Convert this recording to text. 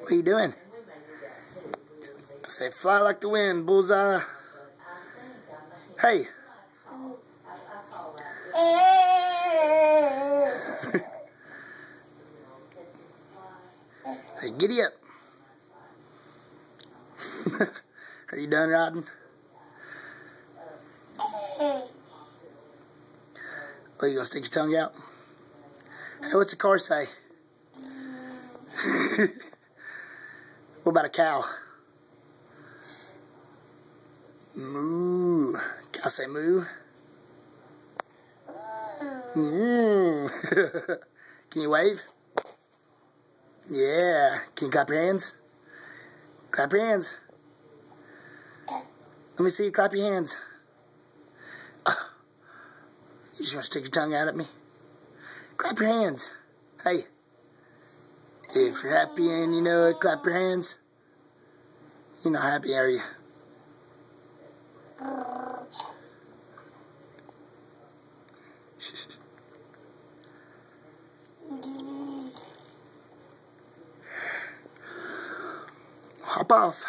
What are you doing? I say fly like the wind, bullseye. Hey. Hey, giddy up. Are you done riding? Oh, you gonna stick your tongue out? Hey, what's the car say? What about a cow? Moo. Cow say moo? Moo. Can you wave? Yeah. Can you clap your hands? Clap your hands. Let me see you clap your hands. You just gonna stick your tongue out at me? Clap your hands. Hey. If you're happy and you know it, clap your hands. You're not happy, are you? Hop off.